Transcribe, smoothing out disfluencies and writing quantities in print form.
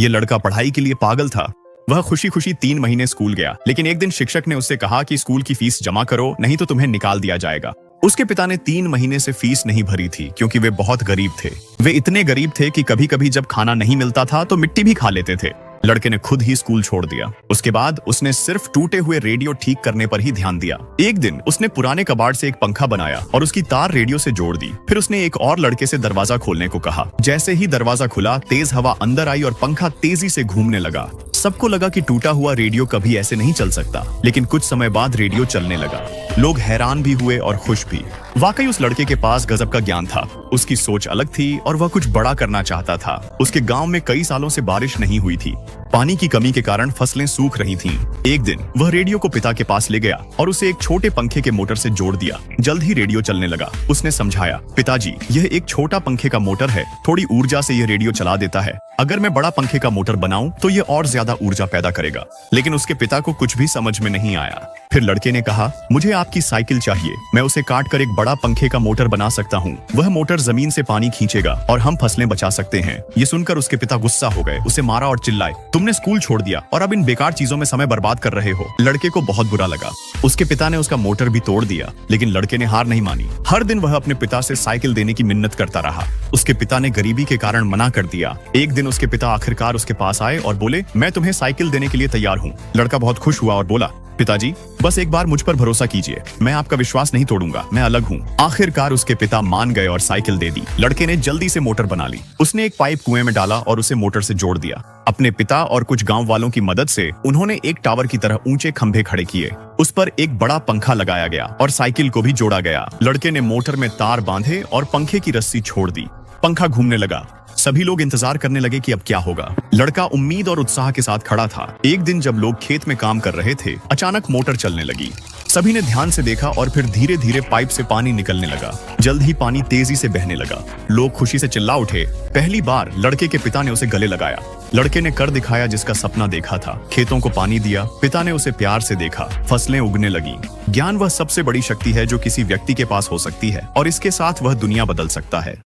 ये लड़का पढ़ाई के लिए पागल था। वह खुशी खुशी 3 महीने स्कूल गया, लेकिन एक दिन शिक्षक ने उससे कहा कि स्कूल की फीस जमा करो, नहीं तो तुम्हें निकाल दिया जाएगा। उसके पिता ने 3 महीने से फीस नहीं भरी थी, क्योंकि वे बहुत गरीब थे। वे इतने गरीब थे कि कभी कभी जब खाना नहीं मिलता था तो मिट्टी भी खा लेते थे। लड़के ने खुद ही स्कूल छोड़ दिया। उसके बाद उसने सिर्फ टूटे हुए रेडियो ठीक करने पर ही ध्यान दिया। एक दिन उसने पुराने कबाड़ से एक पंखा बनाया और उसकी तार रेडियो से जोड़ दी। फिर उसने एक और लड़के से दरवाजा खोलने को कहा। जैसे ही दरवाजा खुला, तेज हवा अंदर आई और पंखा तेजी से घूमने लगा। सबको लगा कि टूटा हुआ रेडियो कभी ऐसे नहीं चल सकता, लेकिन कुछ समय बाद रेडियो चलने लगा। लोग हैरान भी हुए और खुश भी। वाकई उस लड़के के पास गजब का ज्ञान था। उसकी सोच अलग थी और वह कुछ बड़ा करना चाहता था। उसके गांव में कई सालों से बारिश नहीं हुई थी। पानी की कमी के कारण फसलें सूख रही थीं। एक दिन वह रेडियो को पिता के पास ले गया और उसे एक छोटे पंखे के मोटर से जोड़ दिया। जल्द ही रेडियो चलने लगा। उसने समझाया, पिताजी, यह एक छोटा पंखे का मोटर है, थोड़ी ऊर्जा से यह रेडियो चला देता है। अगर मैं बड़ा पंखे का मोटर बनाऊं तो यह और ज्यादा ऊर्जा पैदा करेगा। लेकिन उसके पिता को कुछ भी समझ में नहीं आया। फिर लड़के ने कहा, मुझे आपकी साइकिल चाहिए, मैं उसे काट कर एक बड़ा पंखे का मोटर बना सकता हूँ। वह मोटर जमीन से पानी खींचेगा और हम फसलें बचा सकते हैं। ये सुनकर उसके पिता गुस्सा हो गए, उसे मारा और चिल्लाए, तुमने स्कूल छोड़ दिया और अब इन बेकार चीजों में समय बर्बाद कर रहे हो। लड़के को बहुत बुरा लगा। उसके पिता ने उसका मोटर भी तोड़ दिया, लेकिन लड़के ने हार नहीं मानी। हर दिन वह अपने पिता से साइकिल देने की मिन्नत करता रहा। उसके पिता ने गरीबी के कारण मना कर दिया। एक दिन उसके पिता आखिरकार उसके पास आए और बोले, मैं तुम्हें साइकिल देने के लिए तैयार हूँ। लड़का बहुत खुश हुआ और बोला, पिताजी, बस एक बार मुझ पर भरोसा कीजिए, मैं आपका विश्वास नहीं तोड़ूंगा, मैं अलग हूँ। आखिरकार उसके पिता मान गए और साइकिल दे दी। लड़के ने जल्दी से मोटर बना ली। उसने एक पाइप कुएं में डाला और उसे मोटर से जोड़ दिया। अपने पिता और कुछ गांव वालों की मदद से उन्होंने एक टावर की तरह ऊंचे खंभे खड़े किए। उस पर एक बड़ा पंखा लगाया गया और साइकिल को भी जोड़ा गया। लड़के ने मोटर में तार बांधे और पंखे की रस्सी छोड़ दी। पंखा घूमने लगा। सभी लोग इंतजार करने लगे कि अब क्या होगा। लड़का उम्मीद और उत्साह के साथ खड़ा था। एक दिन जब लोग खेत में काम कर रहे थे, अचानक मोटर चलने लगी। सभी ने ध्यान से देखा और फिर धीरे धीरे पाइप से पानी निकलने लगा। जल्द ही पानी तेजी से बहने लगा। लोग खुशी से चिल्ला उठे। पहली बार लड़के के पिता ने उसे गले लगाया। लड़के ने कर दिखाया जिसका सपना देखा था। खेतों को पानी दिया। पिता ने उसे प्यार से देखा। फसलें उगने लगी। ज्ञान वह सबसे बड़ी शक्ति है जो किसी व्यक्ति के पास हो सकती है और इसके साथ वह दुनिया बदल सकता है।